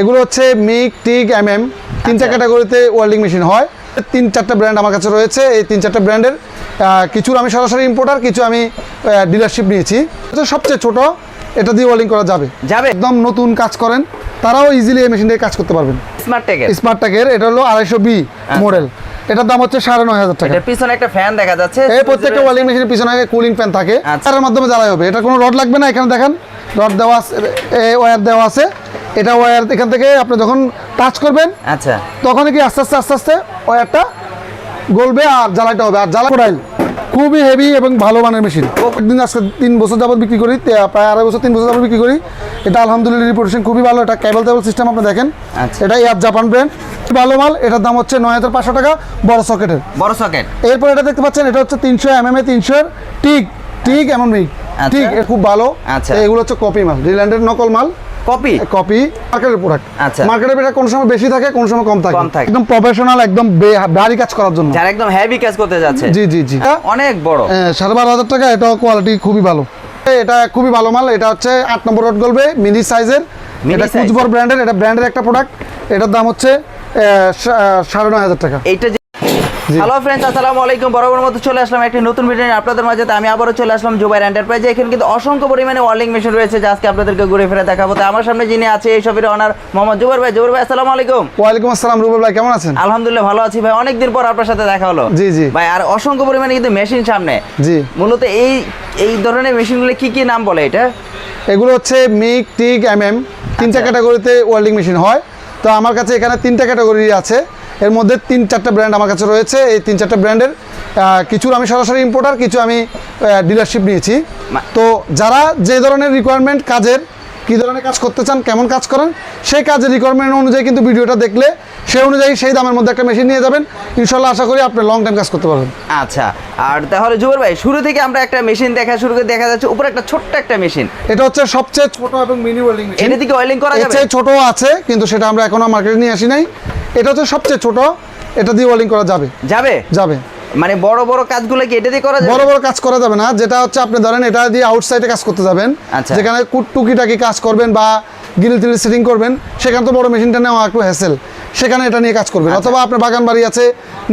এগুলো হচ্ছে MiG, TIG, MM তিনটা ক্যাটাগরিতে ওয়েল্ডিং মেশিন হয়। 3-4টা ব্র্যান্ড আমার কাছে রয়েছে। এই 3-4টা ব্র্যান্ডের কিছুর আমি সরাসরি ইম্পোর্টার, কিছু আমি ডিলারশিপ নিয়েছি। সবচেয়ে ছোট, এটা দিয়ে ওয়েল্ডিং করা যাবে। একদম নতুন কাজ করেন তারাও ইজিলি এই মেশিন দিয়ে কাজ করতে পারবেন। স্মার্ট ট্যাগের এটা হলো 250B মডেল। এটার দাম হচ্ছে 9,500 টাকা। এর পিছনে একটা ফ্যান দেখা যাচ্ছে। এই প্রত্যেকটা ওয়েল্ডিং মেশিনের পিছনে কুলিং ফ্যান থাকে, তার মাধ্যমে জ্বালাই হবে। এটা কোনো রড লাগবে না। এখানে দেখেন রড দেওয়া আছে, ওয়্যার দেওয়া আছে। এটা ওয়্যার এখান থেকে আপনি যখন টাচ করবেন, আচ্ছা, তখন কি আস্তে আস্তে ওয়্যারটা গলবে আর জ্বালাইটা হবে। আর জ্বালা কোডাইল খুবই হেভি এবং ভালো মানের মেশিন। একদিন আজকে 3 বছর যাবত বিক্রি করি, প্রায় 2.5 বছর 3 বছর যাবত বিক্রি করি। এটা আলহামদুলিল্লাহ রিপোর্টেশন খুবই ভালো। এটা কেবল সিস্টেম আপনি দেখেন। এটা এয়ার জাপান ব্র্যান্ড, ভালো মাল। এটার দাম হচ্ছে 9,500 টাকা বড় সকেটের। এরপর এটা দেখতে পাচ্ছেন, এটা হচ্ছে 300 mm 300 টিগ এমন মিগ ঠিক খুব ভালো। এগুলো হচ্ছে কপি মাল, রিল্যান্ডের নকল মাল। কপি মার্কেটের প্রোডাক্ট। মার্কেটের এটা কোন সময় বেশি থাকে, কোন সময় কম থাকে। একদম প্রফেশনাল, একদম ভারী কাজ করার জন্য, যারা একদম হেভি কাজ করতে যাচ্ছে। জি অনেক বড়। 12,500 টাকা। এটা কোয়ালিটি খুবই ভালো। এটা খুবই ভালো মাল। এটা হচ্ছে 8 নম্বর রড গলবে, মিনি সাইজের। এটা কুচবর ব্র্যান্ডের, এটা ব্র্যান্ডের একটা প্রোডাক্ট। এটার দাম হচ্ছে 9,500 টাকা। এইটা হ্যালো ফ্রেন্ডস, আসসালামু আলাইকুম। বরাবর মতো চলে আসলাম একটি নতুন ভিডিও নিয়ে আপনাদের মাঝে। আমি আবারও চলে আসলাম জুবাইর এন্টারপ্রাইজে। এখানে কিন্তু অসংখ্য পরিমাণে ওয়েল্ডিং মেশিন রয়েছে, যা আজকে আপনাদেরকে ঘুরে ফিরে দেখাবো। তো আমার সামনে যিনি আছে এই শপের ওনার মোহাম্মদ জুবাইর ভাই। জুবাইর ভাই, আসসালামু আলাইকুম। ওয়ালাইকুম আসসালাম। রুবেল ভাই কেমন আছেন? আলহামদুলিল্লাহ ভালো আছি ভাই, অনেকদিন পর আপনার সাথে দেখা হলো। জি ভাই, আর অসংখ্য পরিমাণে কিন্তু মেশিন সামনে। জি, মূলত এই ধরনের মেশিনগুলো কি নাম বলে এটা? এগুলো হচ্ছে মিগ, টিগ, এমএম 3টা ক্যাটাগরিতে ওয়েল্ডিং মেশিন হয়। তো আমার কাছে এখানে 3টা ক্যাটাগরি আছে। এর মধ্যে 3-4টা ব্র্যান্ড আমার কাছে রয়েছে। এই 3-4টা ব্র্যান্ডের কিছুর আমি সরাসরি ইম্পোর্টার, কিছু আমি ডিলারশিপ নিয়েছি। তো যারা যে ধরনের রিকোয়ারমেন্ট কাজের, কী ধরনের কাজ করতে চান, কেমন কাজ করেন, সেই কাজের রিকোয়ারমেন্ট অনুযায়ী কিন্তু ভিডিওটা দেখলে সেই অনুযায়ী সেই দামের মধ্যে একটা মেশিন নিয়ে যাবেন। ইনশাল্লাহ আশা করি আপনি লং টাইম কাজ করতে পারবেন। আচ্ছা, আর তাহলে জুবাইর ভাই, শুরু থেকে আমরা একটা মেশিন শুরু করে দেখা যাচ্ছে উপরে একটা ছোট্ট একটা মেশিন। এটা হচ্ছে সবচেয়ে ছোট এবং মিনি ওয়েল্ডিং মেশিন। এটা থেকে ওয়েল্ডিং করা যাবে? এর ছোট আছে, কিন্তু সেটা আমরা এখনো মার্কেটে নিয়ে আসি নাই। এটা হচ্ছে সবচেয়ে ছোট, এটা দিয়ে ওয়েল্ডিং করা যাবে। মানে বড় বড় কাজগুলো কি এটা দিয়ে করা যাবে? বড় বড় কাজ করা যাবে না। যেটা হচ্ছে আপনি ধরেন এটা দিয়ে আউটসাইডে কাজ করতে যাবেন, যেখানে টুকিটাকি কাজ করবেন বা গ্রিল টিল সেটিং করবেন, সেখানে তো বড় মেশিনটা নেওয়া একটু হ্যাসেল। সেখানে এটা নিয়ে কাজ করবেন। অথবা আপনার বাগান বাড়ি আছে,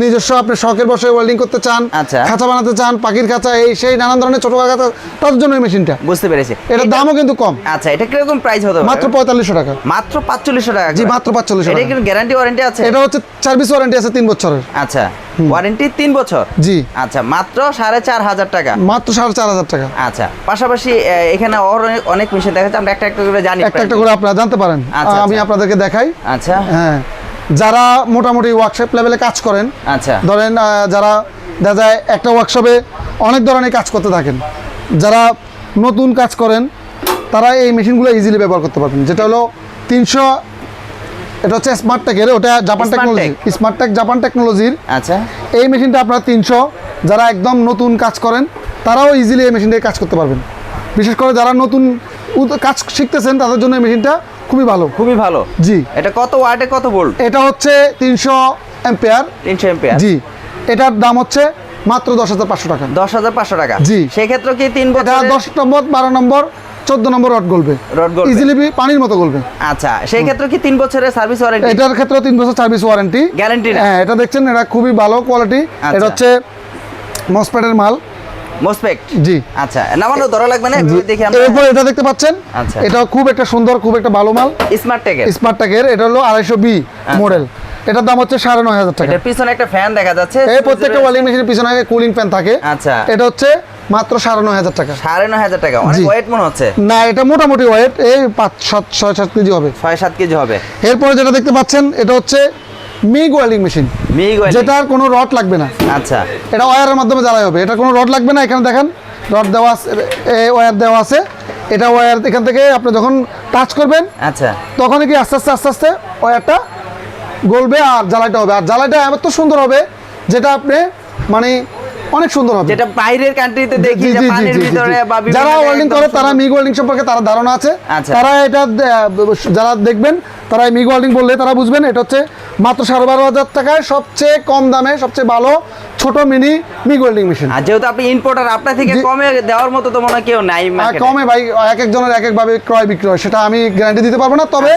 নিজস্ব আপনি শখের বসে ওয়েল্ডিং করতে চান, খাঁচা বানাতে চান, পাখির খাঁচা, এই সেই নানান ধরনের ছোট খাঁচা, তার জন্য এই মেশিনটা। বুঝতে পেরেছি। এটার দামও কিন্তু কম। আচ্ছা, এটা কিরকম প্রাইস হতে পারে? মাত্র 4500 টাকা। মাত্র 4500 টাকা? জি, মাত্র 4500 টাকা। এটা কি গ্যারান্টি ওয়ারেন্টি আছে? এটা হচ্ছে সার্ভিস ওয়ারেন্টি আছে 3 বছরের। আচ্ছা, ওয়ারেন্টি 3 বছর। জি। আচ্ছা, মাত্র 4500 টাকা। মাত্র 4500 টাকা। আচ্ছা, পাশাপাশি এখানে অনেক মেশিন দেখা যাচ্ছে, আমরা একটা একটা করে জানি। একটা করে আপনারা জানতে পারেন, আমি আপনাদেরকে দেখাই। আচ্ছা, হ্যাঁ, যারা মোটামুটি ওয়ার্কশপ লেভেলে কাজ করেন, আচ্ছা, ধরেন যারা দেখা যায় একটা ওয়ার্কশপে অনেক ধরনের কাজ করতে থাকেন, যারা নতুন কাজ করেন, তারা এই মেশিনগুলো ইজিলি ব্যবহার করতে পারবেন। যেটা হলো 300, এটা হচ্ছে স্মার্ট টেকের, ওটা Japan technology, smart tech Japan টেকনোলজির। আচ্ছা, এই মেশিনটা আপনারা 300, যারা একদম নতুন কাজ করেন তারাও ইজিলি এই মেশিন দিয়ে কাজ করতে পারবেন। বিশেষ করে যারা নতুন কাজ শিখতেছেন তাদের জন্য এই মেশিনটা খুবই ভালো। জি। এটা কত ওয়াটে, কত ভোল্ট? এটা হচ্ছে 300 অ্যাম্পিয়ার। জি। এটার দাম হচ্ছে মাত্র 10,500 টাকা। 10,500 টাকা। জি। সেই ক্ষেত্রে কি 3 বছর? 10 নম্বর, 12 নম্বর, 14 নম্বর রড গলবে ইজিলি, পানির মতো গলবে। আচ্ছা, সেই ক্ষেত্রে কি 3 বছরের সার্ভিস ওয়ারেন্টি? এটার ক্ষেত্রে 3 বছর সার্ভিস ওয়ারেন্টি গ্যারান্টি। হ্যাঁ, এটা দেখছেন, এটা খুবই ভালো কোয়ালিটি। এটা হচ্ছে মসপেটের মাল। মসপেক্ট। জি। আচ্ছা, নামানো ধরা লাগবে না, দেখি আমরা। এরপর এটা দেখতে পাচ্ছেন, এটা খুব একটা সুন্দর, খুব একটা ভালো মাল, স্মার্ট টেকের। এটা হলো 250B মডেল। এটার দাম হচ্ছে 9,500 টাকা। এর পিছনে একটা ফ্যান দেখা যাচ্ছে। এই প্রত্যেকটা ওয়েল্ডিং মেশিনের পিছনে কুলিং ফ্যান থাকে। আচ্ছা, এটা হচ্ছে মাত্র 9,500 টাকা। 9,500 টাকা। অনেক ওয়েট মনে হচ্ছে। না, এটা মোটামুটি ওয়েট এই 6-7 কেজি হবে। 6-7 কেজি হবে। এরপরে যেটা দেখতে পাচ্ছেন, এটা হচ্ছে মিগ ওয়েল্ডিং মেশিন, যেটার কোনো রড লাগবে না। আচ্ছা, এটা ওয়্যারের মাধ্যমে জ্বালাই হবে। এটা কোনো রড লাগবে না। এখানে দেখেন রড দেওয়া আছে, ওয়্যার দেওয়া আছে। এটা ওয়্যার এখান থেকে আপনি যখন টাচ করবেন, আচ্ছা, তখন কি আস্তে আস্তে ওয়্যারটা গলবে আর জ্বালাইটা হবে। আর জ্বালাইটা এত সুন্দর হবে যেটা আপনি মানে অনেক সুন্দর হবে, যেটা বাইরের কান্ট্রিতে দেখি যে পানির ভিতরে বা যারা ওয়েল্ডিং করে, তারা মিগ ওয়েল্ডিং সম্পর্কে তারা ধারণা আছে। তারা এটা যারা দেখবেন তারা মিগ ওয়েল্ডিং বললে তারা বুঝবেন। এটা হচ্ছে মাত্র 12,500 টাকায় সবচেয়ে কম দামে সবচেয়ে ভালো ছোট মিনি মিগ ওয়েল্ডিং মেশিন। আর যেহেতু আপনি ইম্পোর্টার, আপনার থেকে কমে দেওয়ার মতো তো মনে হয় কেউ নাই মার্কেটে। কমে ভাই এক একজনের এক একভাবে ক্রয় বিক্রয়, সেটা আমি গ্যারান্টি দিতে পারবো না, তবে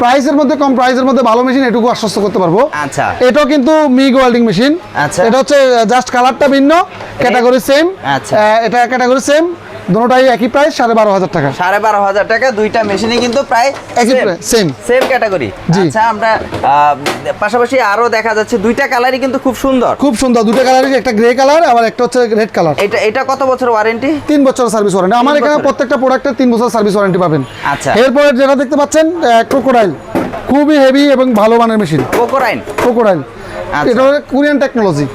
প্রাইসের মধ্যে কম প্রাইসের মধ্যে ভালো মেশিন এটুকু আশ্বস্ত করতে পারবো। আচ্ছা, এটাও কিন্তু মিগ ওয়েল্ডিং মেশিন। আচ্ছা, এটা হচ্ছে জাস্ট কালারটা ভিন্ন, ক্যাটাগরি সেম। আচ্ছা, এটা ক্যাটাগরি সেম, দুটোটাই একই প্রাইস 12,500 টাকা। 12,500 টাকা, দুইটা মেশিনই কিন্তু প্রায় একই সেম ক্যাটাগরি। জি। আচ্ছা, আমরা পাশাপাশি আরো দেখা যাচ্ছে দুইটা কালারই কিন্তু খুব সুন্দর, খুব সুন্দর দুটো কালারই, একটা গ্রে কালার আবার একটা হচ্ছে রেড কালার। এটা কত বছর ওয়ারেন্টি? 3 বছর সার্ভিস ওয়ারেন্টি। আমার এখানে প্রত্যেকটা প্রোডাক্টের 3 বছর সার্ভিস ওয়ারেন্টি পাবেন। আচ্ছা, এরপরে যেটা দেখতে পাচ্ছেন ক্রোকোডাইল, খুবই হেভি এবং ভালো মানের মেশিন। ক্রোকোডাইল এটা হলো কোরিয়ান টেকনোলজি।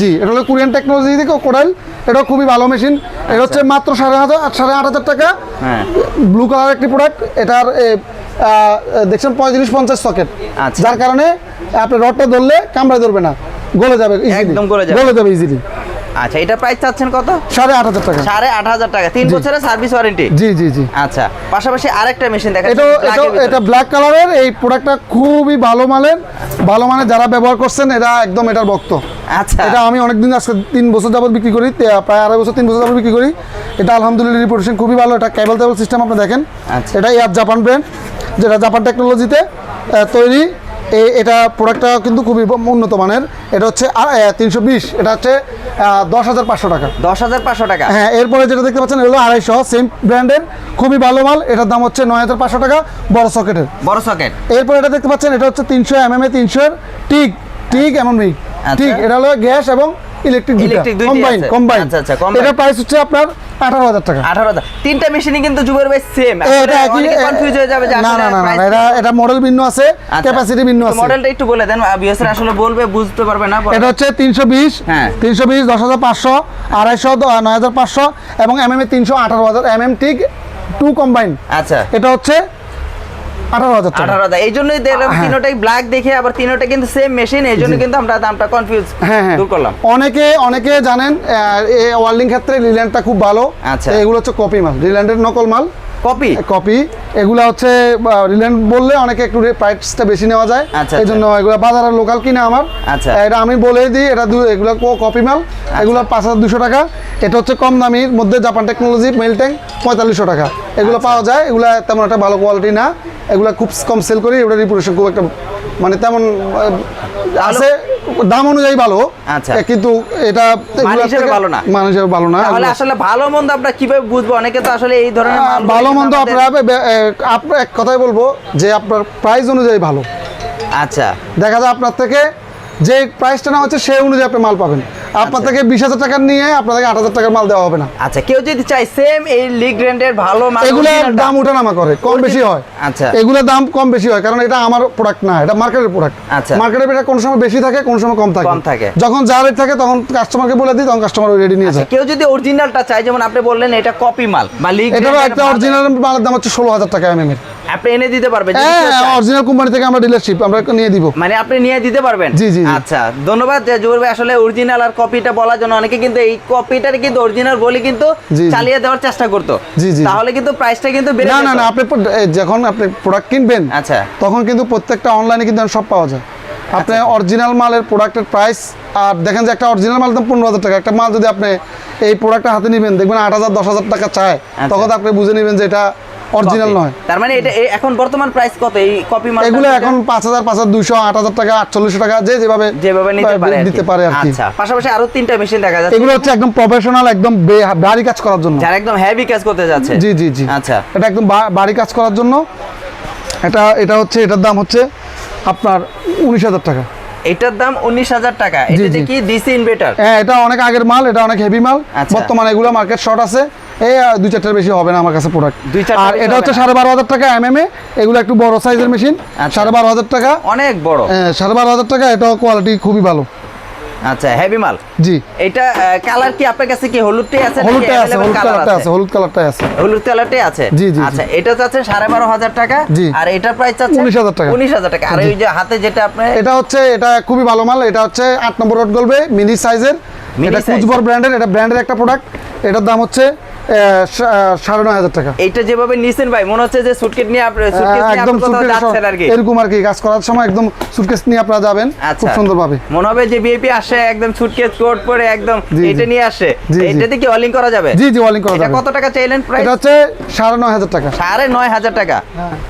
জি, এটা হলো কোরিয়ান টেকনোলজি থেকে ক্রোকোডাইল। এটা খুবই ভালো মেশিন। এটা হচ্ছে মাত্র 8,500 টাকা। হ্যাঁ, ব্লু কালার একটি প্রোডাক্ট। এটার দেখছেন 35-50 সকেট, যার কারণে আপনি রডটা ধরলে কামড়ায় ধরবে না, গলে যাবে একদম গলে যাবে ইজিলি। আচ্ছা, এটা প্রাইস চাচ্ছেন কত? 8,500 টাকা। 8,500 টাকা, 3 বছরের সার্ভিস ওয়ারেন্টি। জি জি জি। আচ্ছা, পাশাপাশি আরেকটা মেশিন দেখা এটা ব্ল্যাক কালারের। এই প্রোডাক্টটা খুবই ভালো মানের, যারা ব্যবহার করছেন এরা একদম এটার ভক্ত। আচ্ছা, এটা আমি অনেকদিন আজকে 3 বছর যাবত বিক্রি করি, প্রায় 3 বছর যাবত বিক্রি করি। এটা আলহামদুলিল্লাহ রিপোর্টেশন খুবই ভালো। এটা কেবল সিস্টেম আপনি দেখেন। এটা এয়ার জাপান ব্র্যান্ড, যেটা জাপান টেকনোলজিতে তৈরি। এটা প্রোডাক্টটা কিন্তু খুবই উন্নত মানের। এটা হচ্ছে 320, এটা হচ্ছে 10,500 টাকা। 10,500 টাকা। হ্যাঁ, এরপরে যেটা দেখতে পাচ্ছেন হলো 250, সেম ব্র্যান্ডের, খুবই ভালো মাল। এটার দাম হচ্ছে 9,500 টাকা, বড় সকেটের। এরপর এটা দেখতে পাচ্ছেন, এটা হচ্ছে 300 mm 300 টিক এমন মিগ। ঠিক, এটা হলো গ্যাস এবং ইলেকট্রিক কম্বাইন। এটা প্রাইস হচ্ছে আপনার 18,000 টাকা। 18,000। তিনটা মেশিনই কিন্তু জুবের ভাই সেম। এটা একই, কনফিউজ হয়ে যাবে যে না না না, এটা মডেল ভিন্ন আছে, ক্যাপাসিটি ভিন্ন আছে। মডেলটা একটু বলে দেন, ভিউয়ার্সরা আসলে বলবে বুঝতে পারবে না। এটা হচ্ছে 320, 10,500, 250, 9,500 এবং এমএম 318,000 এমএম টিক 2 কম্বাইন। আচ্ছা, এটা হচ্ছে 18,000 টাকা। 18,000। এই জন্যই দেখলাম তিনটাই ব্ল্যাক দেখে, আবার তিনটা কিন্তু সেম মেশিন, এই জন্য কিন্তু আমরা দামটা কনফিউজ দূর করলাম। অনেকে জানেন এই ওয়েল্ডিং ক্ষেত্রে লিল্যান্ডটা খুব ভালো। আচ্ছা, এগুলো হচ্ছে কপি মাল, লিল্যান্ডের নকল মাল, কপি। এগুলা হচ্ছে রিল্যান্ড বললে অনেকে একটু প্রাইসটা বেশি নেওয়া যায়, এই জন্য এগুলো বাজারের লোকাল কিনা আমার। এটা আমি বলে দিই, এটা এগুলো কপি মাল। এগুলো 5,200 টাকা। এটা হচ্ছে কম দামির মধ্যে জাপান টেকনোলজি মেল ট্যাঙ্ক, 4,500 টাকা। এগুলো পাওয়া যায়, এগুলো তেমন একটা ভালো কোয়ালিটি না, এগুলো খুব কম সেল করি। এগুলো রিপুটেশন খুব একটা মানে তেমন আছে, দাম অনুযায়ী ভালো, কিন্তু এটা মান হিসেবে ভালো না। তাহলে আসলে ভালো মন্দ আমরা কিভাবে বুঝবো? অনেকে তো আসলে এই ধরনের ভালো মন্দ আপনার এক কথাই বলবো যে আপনার প্রাইস অনুযায়ী ভালো। আচ্ছা, দেখা যায় আপনার থেকে যে প্রাইসটা না হচ্ছে সেই অনুযায়ী আপনি মাল পাবেন। আপনার থেকে 20,000 টাকা নিয়ে আপনার থেকে 8,000 টাকার মাল দেওয়া হবে না। আচ্ছা, কেউ যদি চাই সেম এই লিগ ব্র্যান্ডের ভালো মাল, এগুলোর দাম ওঠানামা করে, কম বেশি হয়। আচ্ছা, এগুলোর দাম কম বেশি হয়, কারণ এটা আমার প্রোডাক্ট না, এটা মার্কেটের প্রোডাক্ট। আচ্ছা, মার্কেটের এটা কোন সময় বেশি থাকে, কোন সময় কম থাকে। যখন যা রেট থাকে তখন কাস্টমারকে বলে দিই, তখন কাস্টমার রেডি নিয়ে যায়। কেউ যদি অরিজিনালটা চায়, যেমন আপনি বললেন এটা কপি মাল বা লিগ, এটারও একটা অরিজিনাল মালের দাম হচ্ছে 16,000 টাকা এমএম এর। আপনি এনে দিতে পারবেন? অরিজিনাল কোম্পানি থেকে আমরা ডিলারশিপ আমরা নিয়ে দিব। মানে আপনি নিয়ে দিতে পারবেন? জি জি। আচ্ছা, ধন্যবাদ জুবের ভাই। আসলে অরিজিনাল আর কপিটা বলার জন্য অনেকে কিন্তু এই কপিটার কিন্তু অরিজিনাল বলে কিন্তু চালিয়ে দেওয়ার চেষ্টা করতো, তাহলে কিন্তু প্রাইসটা কিন্তু বেড়ে যেত। না, আপনি যখন আপনি প্রোডাক্ট কিনবেন, আচ্ছা, তখন কিন্তু প্রত্যেকটা অনলাইনে কিন্তু সব পাওয়া যায়। আপনি অরিজিনাল মালের প্রোডাক্টের প্রাইস আর দেখেন যে একটা অরিজিনাল মাল দাম 15,000 টাকা। একটা মাল যদি আপনি এই প্রোডাক্টটা হাতে নেবেন, দেখবেন 8,000 10,000 টাকা চায়, তখন আপনি বুঝে নেবেন যে এটা অরিজিনাল নয়। তার মানে এটা এখন বর্তমান প্রাইস কত এই কপি মাল? এগুলো এখন 5,000, 5,200, 8,000 টাকা, 4,800 টাকা, যেভাবে নিতে পারে আর কি। আচ্ছা, পাশাপাশি আরো তিনটা মেশিন দেখা যাচ্ছে। এগুলো হচ্ছে একদম প্রফেশনাল, একদম ভারী কাজ করার জন্য, যারা একদম হেভি কাজ করতে যাচ্ছে। জি জি জি। আচ্ছা, এটা একদম ভারী কাজ করার জন্য। এটা হচ্ছে, এটার দাম হচ্ছে আপনার 19,000 টাকা। এটার দাম 19,000 টাকা। এটা কি ডিসি ইনভার্টার? হ্যাঁ, এটা অনেক আগের মাল, এটা অনেক হেভি মাল। বর্তমানে এগুলো মার্কেট শর্ট আছে, এই 2-4টার বেশি হবে না আমার কাছে প্রোডাক্ট। আর এটা হচ্ছে 12,500 টাকা এমএমএ। এগুলো একটু বড় সাইজের মেশিন, 12,500 টাকা, অনেক বড়। 12,500 টাকা। এটাও কোয়ালিটি খুবই ভালো। আচ্ছা, হেভি মাল। জি। এটা কালার কি আপনার কাছে কি হলুদটাই আছে? হলুদটাই আছে, হলুদ কালারটা আছে, হলুদ কালারটাই আছে, হলুদ কালারটাই আছে। জি জি। আচ্ছা, এটা চাচ্ছে 12,500 টাকা, আর এটা প্রাইস চাচ্ছে 19,000 টাকা। 19,000 টাকা। আর ওই যে হাতে যেটা আপনি, এটা খুবই ভালো মাল। এটা হচ্ছে 8 নম্বর রড গলবে, মিনি সাইজের। এটা কুচবর ব্র্যান্ডের, এটা ব্র্যান্ডের একটা প্রোডাক্ট। এটার দাম হচ্ছে 9,500 টাকা। এইটা যেভাবে নিছেন ভাই মনে হচ্ছে যে সুটকেস নিয়ে আপনি একদম কোথাও যাচ্ছেন আর কি, এরকম আর কি, কাজ করার সময় একদম সুটকেস নিয়ে আপনারা যাবেন খুব সুন্দরভাবে। মনে হবে যে ভিআইপি আসে একদম সুটকেস কোট পরে একদম এটা নিয়ে আসে। এটাতে কি ওয়ালিং করা যাবে? জি জি, ওয়ালিং করা যাবে। এটা কত টাকা চাইলেন প্রাইস? এটা হচ্ছে 9,500 টাকা। 9,500 টাকা।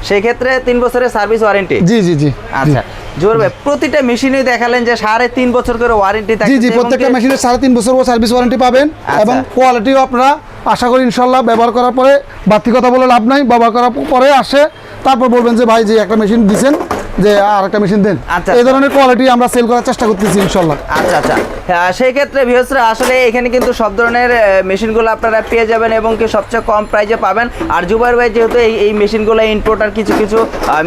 সেই ক্ষেত্রে 3 বছরের সার্ভিস ওয়ারেন্টি। জি জি জি। আচ্ছা জোর ভাই, প্রতিটা মেশিনই দেখালেন যে 3.5 বছর করে ওয়ারেন্টি থাকে। জি জি, প্রত্যেকটা মেশিনের 3.5 বছর সার্ভিস ওয়ারেন্টি পাবেন এবং কোয়ালিটিও আপনারা আশা করি ইনশাল্লাহ ব্যবহার করার পরে বাড়তি কথা বলে লাভ নাই, ব্যবহার করার পরে আসে তারপর বলবেন যে ভাই যে একটা মেশিন দিছেন যে আর একটা মেশিন দেন। এই ধরনের কোয়ালিটি আমরা সেল করার চেষ্টা করতেছি ইনশাল্লাহ। আচ্ছা আচ্ছা, সেই ক্ষেত্রে ভিউয়ার্সরা আসলে এখানে কিন্তু সব ধরনের মেশিনগুলো আপনারা পেয়ে যাবেন এবং কি সবচেয়ে কম প্রাইসে পাবেন। আর জুবাইর ভাই যেহেতু এই মেশিনগুলো ইম্পোর্টার কিছু কিছু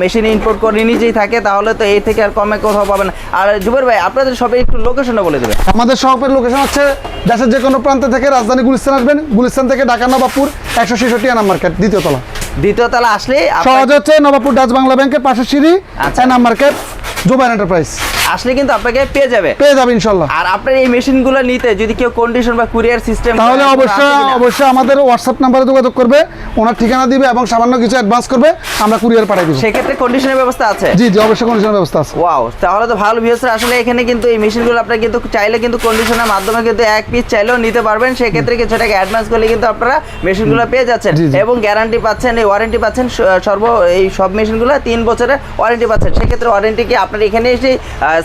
মেশিন ইম্পোর্ট করে নিজেই থাকে, তাহলে তো এই থেকে আর কমে কোথাও পাবেন। আর জুবাইর ভাই আপনাদের সবাই একটু লোকেশনটা বলে দেবেন। আমাদের শপের লোকেশন হচ্ছে দেশের যে কোনো প্রান্ত থেকে রাজধানী গুলিস্তান আসবেন, গুলিস্তান থেকে ঢাকা নবাবপুর 166 আনাম মার্কেট দ্বিতীয় তলা আসলে সহজ হচ্ছে নবাবপুর ডাচ বাংলা ব্যাংকের পাশের সিঁড়ি আনাম মার্কেট জুবাইর এন্টারপ্রাইজ আসলে কিন্তু আপনাকে পেয়ে যাবে ইনশাল্লাহ। আর আপনার এই মেশিনগুলো নিতে যদি কেউ কন্ডিশন বা কুরিয়ার সিস্টেম, তাহলে অবশ্যই আমাদের হোয়াটসঅ্যাপ নাম্বারে যোগাযোগ করবে, ওনার ঠিকানা দিবে এবং সামান্য কিছু অ্যাডভান্স করবে, আমরা কুরিয়ার পাঠিয়ে দেব। সেক্ষেত্রে কন্ডিশনের ব্যবস্থা আছে? জি জি, অবশ্যই কন্ডিশনের ব্যবস্থা আছে। ওয়াও, তাহলে তো ভালো ভিউয়ার্স। আসলে এখানে কিন্তু এই মেশিনগুলো আপনারা কিন্তু চাইলে কিন্তু কন্ডিশনের মাধ্যমে কিন্তু এক পিস চাইলেও নিতে পারবেন। সেক্ষেত্রে কিছু টাকা অ্যাডভান্স করলে কিন্তু আপনারা মেশিনগুলো পেয়ে যাচ্ছেন এবং গ্যারান্টি পাচ্ছেন, এই ওয়ারেন্টি পাচ্ছেন এই সব মেশিনগুলো 3 বছরের ওয়ারেন্টি পাচ্ছেন। সেক্ষেত্রে ওয়ারেন্টি কি আপনার এখানে এসে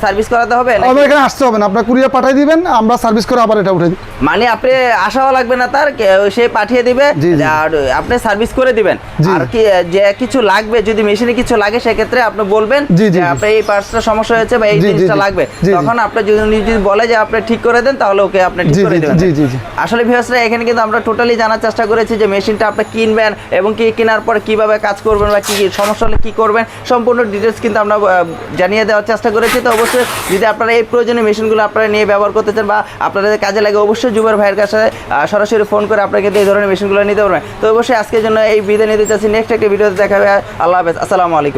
সার্ভিস করাতে হবে? আমাদের এখানে আসতে হবে না, আপনার কুরিয়ার পাঠিয়ে দিবেন, আমরা সার্ভিস করে আবার এটা উঠে দিই। মানে আপনি আসাও লাগবে না, তার সে পাঠিয়ে দিবে আর আপনি সার্ভিস করে দিবেন। আর কি যে কিছু লাগবে, যদি মেশিনে কিছু লাগে সেক্ষেত্রে আপনি বলবেন যে আপনার এই পার্টসটা সমস্যা হয়েছে বা এই জিনিসটা লাগবে, তখন আপনি যদি বলে যে আপনি ঠিক করে দেন তাহলে ওকে আপনি ঠিক করে দেবেন। আসলে ভিউয়ার্সরা এখানে কিন্তু আমরা টোটালি জানার চেষ্টা করেছি যে মেশিনটা আপনি কিনবেন এবং কি কেনার পরে কিভাবে কাজ করবেন বা কি সমস্যা হলে কি করবেন, সম্পূর্ণ ডিটেলস কিন্তু আমরা জানিয়ে দেওয়ার চেষ্টা করেছি। তো অবশ্যই যদি আপনারা এই প্রয়োজনীয় মেশিনগুলো আপনারা নিয়ে ব্যবহার করতে চান বা আপনাদের কাজে লাগে, অবশ্যই জুবাইর ভাইয়ের কাছে সরাসরি ফোন করে আপনাকে এই ধরনের মেশিনগুলো নিতে পারবেন। তো অবশ্যই আজকের জন্য এই বিদায় নিতে চাচ্ছি, নেক্সট একটা ভিডিওতে দেখা হবে। আল্লাহ হাফেজ, আসসালামু আলাইকুম।